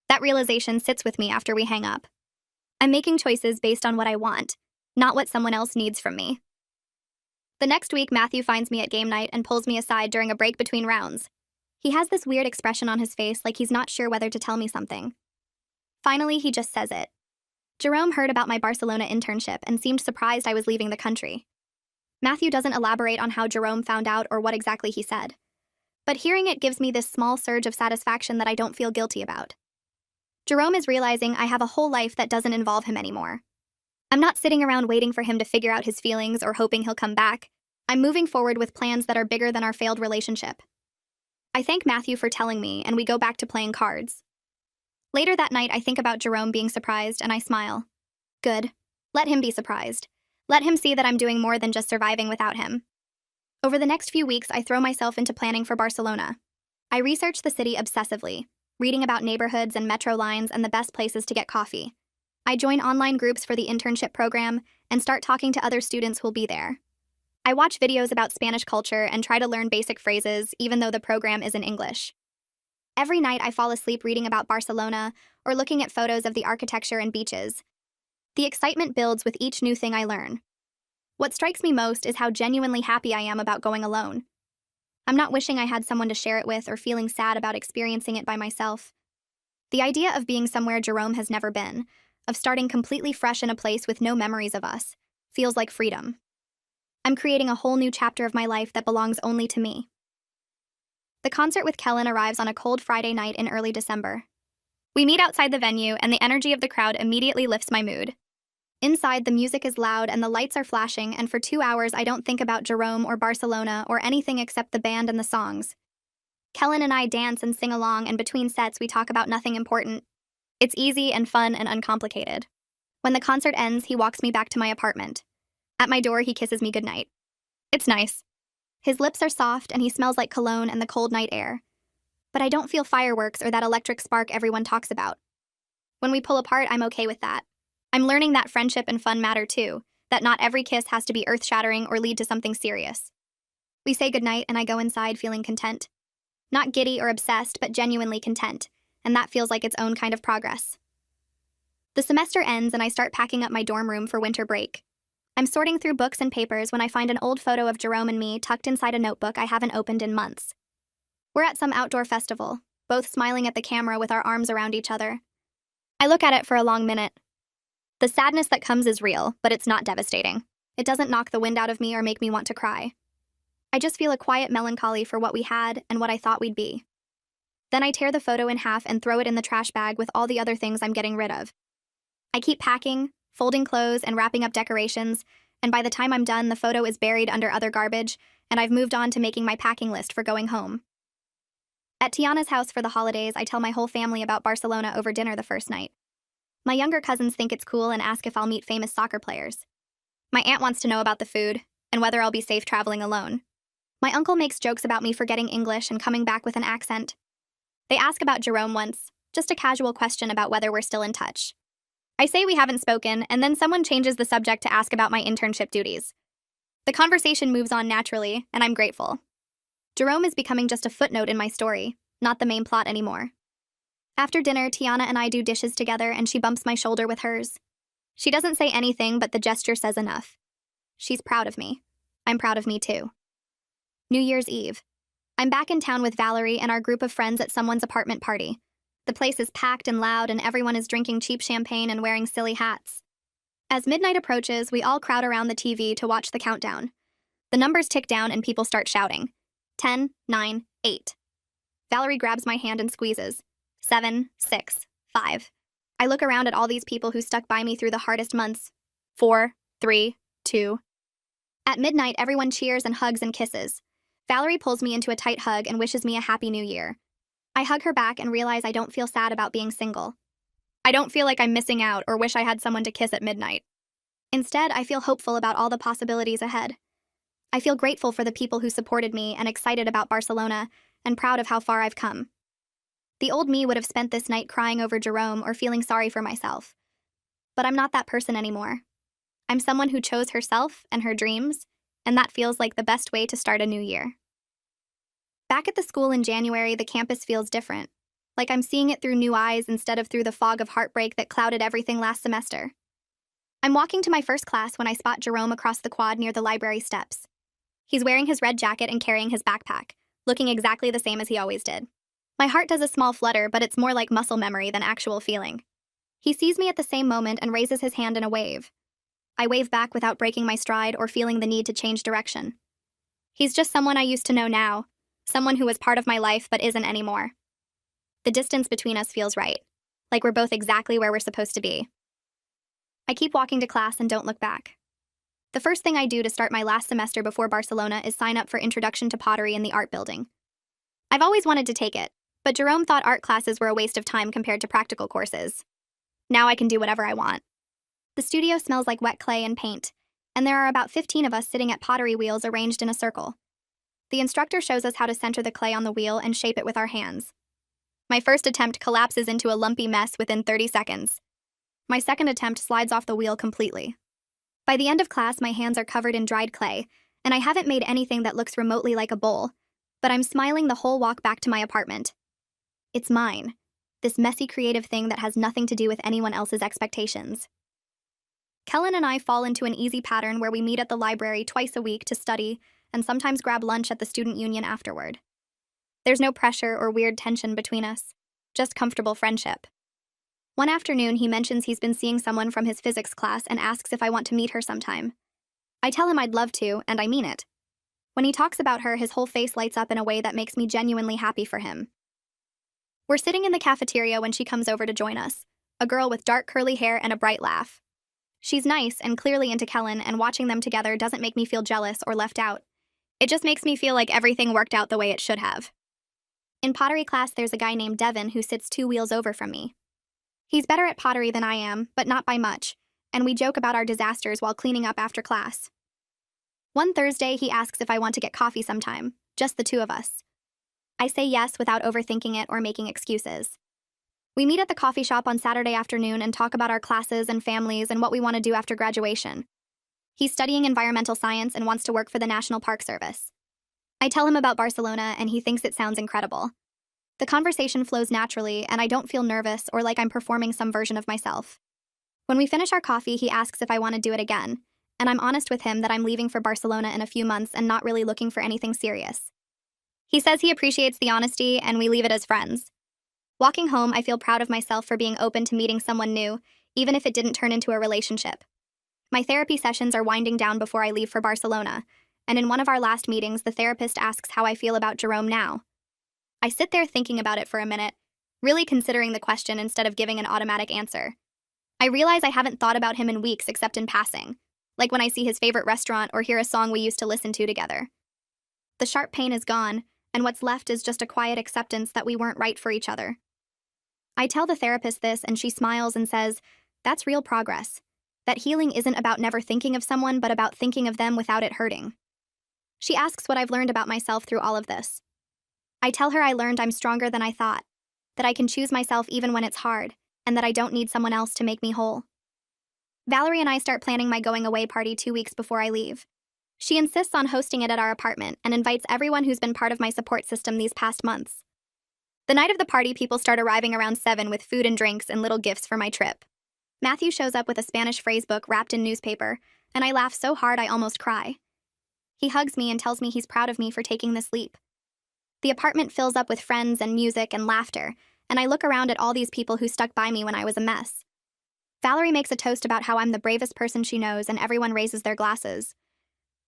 That realization sits with me after we hang up. I'm making choices based on what I want, not what someone else needs from me. The next week, Matthew finds me at game night and pulls me aside during a break between rounds. He has this weird expression on his face like he's not sure whether to tell me something. Finally, he just says it. Jerome heard about my Barcelona internship and seemed surprised I was leaving the country. Matthew doesn't elaborate on how Jerome found out or what exactly he said. But hearing it gives me this small surge of satisfaction that I don't feel guilty about. Jerome is realizing I have a whole life that doesn't involve him anymore. I'm not sitting around waiting for him to figure out his feelings or hoping he'll come back. I'm moving forward with plans that are bigger than our failed relationship. I thank Matthew for telling me, and we go back to playing cards. Later that night, I think about Jerome being surprised, and I smile. Good. Let him be surprised. Let him see that I'm doing more than just surviving without him. Over the next few weeks, I throw myself into planning for Barcelona. I research the city obsessively, reading about neighborhoods and metro lines and the best places to get coffee. I join online groups for the internship program and start talking to other students who'll be there. I watch videos about Spanish culture and try to learn basic phrases, even though the program is in English. Every night, I fall asleep reading about Barcelona or looking at photos of the architecture and beaches. The excitement builds with each new thing I learn. What strikes me most is how genuinely happy I am about going alone. I'm not wishing I had someone to share it with or feeling sad about experiencing it by myself. The idea of being somewhere Jerome has never been, of starting completely fresh in a place with no memories of us, feels like freedom. I'm creating a whole new chapter of my life that belongs only to me. The concert with Kellen arrives on a cold Friday night in early December. We meet outside the venue, and the energy of the crowd immediately lifts my mood. Inside, the music is loud and the lights are flashing, and for 2 hours I don't think about Jerome or Barcelona or anything except the band and the songs. Kellen and I dance and sing along, and between sets we talk about nothing important. It's easy and fun and uncomplicated. When the concert ends, he walks me back to my apartment. At my door, he kisses me goodnight. It's nice. His lips are soft and he smells like cologne and the cold night air. But I don't feel fireworks or that electric spark everyone talks about. When we pull apart, I'm okay with that. I'm learning that friendship and fun matter too, that not every kiss has to be earth-shattering or lead to something serious. We say goodnight and I go inside feeling content. Not giddy or obsessed, but genuinely content, and that feels like its own kind of progress. The semester ends and I start packing up my dorm room for winter break. I'm sorting through books and papers when I find an old photo of Jerome and me tucked inside a notebook I haven't opened in months. We're at some outdoor festival, both smiling at the camera with our arms around each other. I look at it for a long minute. The sadness that comes is real, but it's not devastating. It doesn't knock the wind out of me or make me want to cry. I just feel a quiet melancholy for what we had and what I thought we'd be. Then I tear the photo in half and throw it in the trash bag with all the other things I'm getting rid of. I keep packing, folding clothes, and wrapping up decorations, and by the time I'm done, the photo is buried under other garbage, and I've moved on to making my packing list for going home. At Tiana's house for the holidays, I tell my whole family about Barcelona over dinner the first night. My younger cousins think it's cool and ask if I'll meet famous soccer players. My aunt wants to know about the food, and whether I'll be safe traveling alone. My uncle makes jokes about me forgetting English and coming back with an accent. They ask about Jerome once, just a casual question about whether we're still in touch. I say we haven't spoken, and then someone changes the subject to ask about my internship duties. The conversation moves on naturally, and I'm grateful. Jerome is becoming just a footnote in my story, not the main plot anymore. After dinner, Tiana and I do dishes together, and she bumps my shoulder with hers. She doesn't say anything, but the gesture says enough. She's proud of me. I'm proud of me too. New Year's Eve. I'm back in town with Valerie and our group of friends at someone's apartment party. The place is packed and loud, and everyone is drinking cheap champagne and wearing silly hats. As midnight approaches, we all crowd around the TV to watch the countdown. The numbers tick down and people start shouting. 10, 9, 8. Valerie grabs my hand and squeezes. 7, 6, 5. I look around at all these people who stuck by me through the hardest months. 4, 3, 2. At midnight, everyone cheers and hugs and kisses. Valerie pulls me into a tight hug and wishes me a happy new year. I hug her back and realize I don't feel sad about being single. I don't feel like I'm missing out or wish I had someone to kiss at midnight. Instead, I feel hopeful about all the possibilities ahead. I feel grateful for the people who supported me and excited about Barcelona and proud of how far I've come. The old me would have spent this night crying over Jerome or feeling sorry for myself. But I'm not that person anymore. I'm someone who chose herself and her dreams, and that feels like the best way to start a new year. Back at the school in January, the campus feels different, like I'm seeing it through new eyes instead of through the fog of heartbreak that clouded everything last semester. I'm walking to my first class when I spot Jerome across the quad near the library steps. He's wearing his red jacket and carrying his backpack, looking exactly the same as he always did. My heart does a small flutter, but it's more like muscle memory than actual feeling. He sees me at the same moment and raises his hand in a wave. I wave back without breaking my stride or feeling the need to change direction. He's just someone I used to know now, someone who was part of my life but isn't anymore. The distance between us feels right, like we're both exactly where we're supposed to be. I keep walking to class and don't look back. The first thing I do to start my last semester before Barcelona is sign up for Introduction to Pottery in the art building. I've always wanted to take it, but Jerome thought art classes were a waste of time compared to practical courses. Now I can do whatever I want. The studio smells like wet clay and paint, and there are about 15 of us sitting at pottery wheels arranged in a circle. The instructor shows us how to center the clay on the wheel and shape it with our hands. My first attempt collapses into a lumpy mess within 30 seconds. My second attempt slides off the wheel completely. By the end of class, my hands are covered in dried clay, and I haven't made anything that looks remotely like a bowl, but I'm smiling the whole walk back to my apartment. It's mine, this messy creative thing that has nothing to do with anyone else's expectations. Kellen and I fall into an easy pattern where we meet at the library twice a week to study and sometimes grab lunch at the student union afterward. There's no pressure or weird tension between us, just comfortable friendship. One afternoon, he mentions he's been seeing someone from his physics class and asks if I want to meet her sometime. I tell him I'd love to, and I mean it. When he talks about her, his whole face lights up in a way that makes me genuinely happy for him. We're sitting in the cafeteria when she comes over to join us, a girl with dark curly hair and a bright laugh. She's nice and clearly into Kellen, and watching them together doesn't make me feel jealous or left out. It just makes me feel like everything worked out the way it should have. In pottery class, there's a guy named Devin who sits 2 wheels over from me. He's better at pottery than I am, but not by much, and we joke about our disasters while cleaning up after class. One Thursday, he asks if I want to get coffee sometime, just the 2 of us. I say yes without overthinking it or making excuses. We meet at the coffee shop on Saturday afternoon and talk about our classes and families and what we want to do after graduation. He's studying environmental science and wants to work for the National Park Service. I tell him about Barcelona, and he thinks it sounds incredible. The conversation flows naturally, and I don't feel nervous or like I'm performing some version of myself. When we finish our coffee, he asks if I want to do it again, and I'm honest with him that I'm leaving for Barcelona in a few months and not really looking for anything serious. He says he appreciates the honesty, and we leave it as friends. Walking home, I feel proud of myself for being open to meeting someone new, even if it didn't turn into a relationship. My therapy sessions are winding down before I leave for Barcelona, and in one of our last meetings, the therapist asks how I feel about Jerome now. I sit there thinking about it for a minute, really considering the question instead of giving an automatic answer. I realize I haven't thought about him in weeks except in passing, like when I see his favorite restaurant or hear a song we used to listen to together. The sharp pain is gone, and what's left is just a quiet acceptance that we weren't right for each other. I tell the therapist this, and she smiles and says, "That's real progress. That healing isn't about never thinking of someone, but about thinking of them without it hurting." She asks what I've learned about myself through all of this. I tell her I learned I'm stronger than I thought, that I can choose myself even when it's hard, and that I don't need someone else to make me whole. Valerie and I start planning my going away party 2 weeks before I leave. She insists on hosting it at our apartment and invites everyone who's been part of my support system these past months. The night of the party, people start arriving around 7 with food and drinks and little gifts for my trip. Matthew shows up with a Spanish phrase book wrapped in newspaper, and I laugh so hard I almost cry. He hugs me and tells me he's proud of me for taking this leap. The apartment fills up with friends and music and laughter, and I look around at all these people who stuck by me when I was a mess. Valerie makes a toast about how I'm the bravest person she knows, and everyone raises their glasses.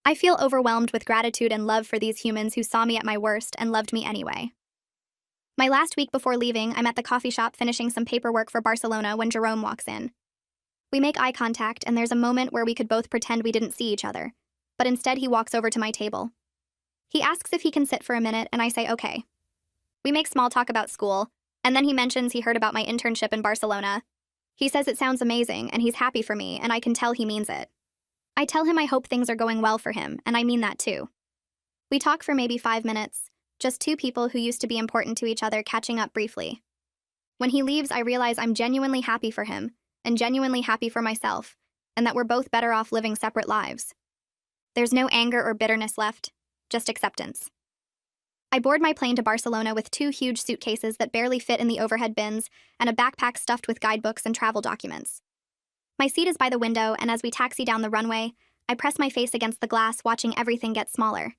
I feel overwhelmed with gratitude and love for these humans who saw me at my worst and loved me anyway. My last week before leaving, I'm at the coffee shop finishing some paperwork for Barcelona when Jerome walks in. We make eye contact, and there's a moment where we could both pretend we didn't see each other, but instead he walks over to my table. He asks if he can sit for a minute, and I say okay. We make small talk about school, and then he mentions he heard about my internship in Barcelona. He says it sounds amazing, and he's happy for me, and I can tell he means it. I tell him I hope things are going well for him, and I mean that too. We talk for maybe 5 minutes, just two people who used to be important to each other catching up briefly. When he leaves, I realize I'm genuinely happy for him, and genuinely happy for myself, and that we're both better off living separate lives. There's no anger or bitterness left, just acceptance. I board my plane to Barcelona with 2 huge suitcases that barely fit in the overhead bins and a backpack stuffed with guidebooks and travel documents. My seat is by the window, and as we taxi down the runway, I press my face against the glass, watching everything get smaller.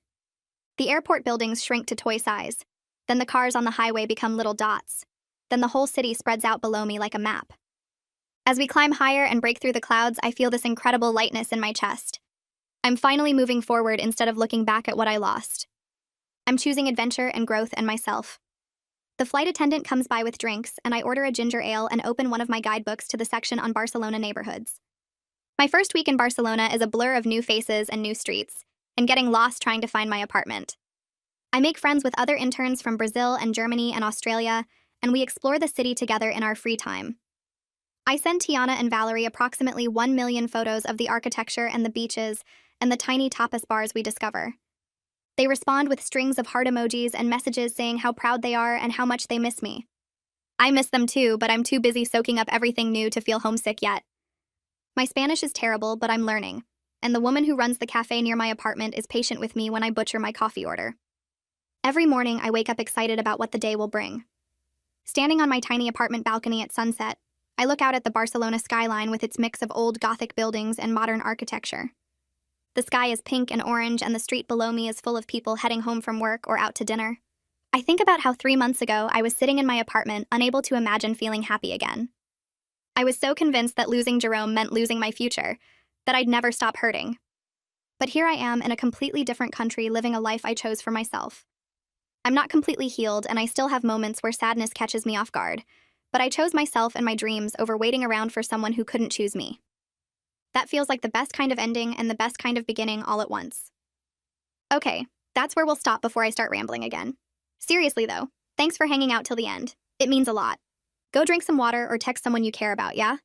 The airport buildings shrink to toy size. Then the cars on the highway become little dots. Then the whole city spreads out below me like a map. As we climb higher and break through the clouds, I feel this incredible lightness in my chest. I'm finally moving forward instead of looking back at what I lost. I'm choosing adventure and growth and myself. The flight attendant comes by with drinks, and I order a ginger ale and open one of my guidebooks to the section on Barcelona neighborhoods. My first week in Barcelona is a blur of new faces and new streets, and getting lost trying to find my apartment. I make friends with other interns from Brazil and Germany and Australia, and we explore the city together in our free time. I send Tiana and Valerie approximately 1 million photos of the architecture and the beaches and the tiny tapas bars we discover. They respond with strings of heart emojis and messages saying how proud they are and how much they miss me. I miss them too, but I'm too busy soaking up everything new to feel homesick yet. My Spanish is terrible, but I'm learning, and the woman who runs the cafe near my apartment is patient with me when I butcher my coffee order. Every morning, I wake up excited about what the day will bring. Standing on my tiny apartment balcony at sunset, I look out at the Barcelona skyline with its mix of old Gothic buildings and modern architecture. The sky is pink and orange, and the street below me is full of people heading home from work or out to dinner. I think about how 3 months ago I was sitting in my apartment, unable to imagine feeling happy again. I was so convinced that losing Jerome meant losing my future, that I'd never stop hurting. But here I am in a completely different country, living a life I chose for myself. I'm not completely healed, and I still have moments where sadness catches me off guard, but I chose myself and my dreams over waiting around for someone who couldn't choose me. That feels like the best kind of ending and the best kind of beginning all at once. Okay, that's where we'll stop before I start rambling again. Seriously though, thanks for hanging out till the end. It means a lot. Go drink some water or text someone you care about, yeah?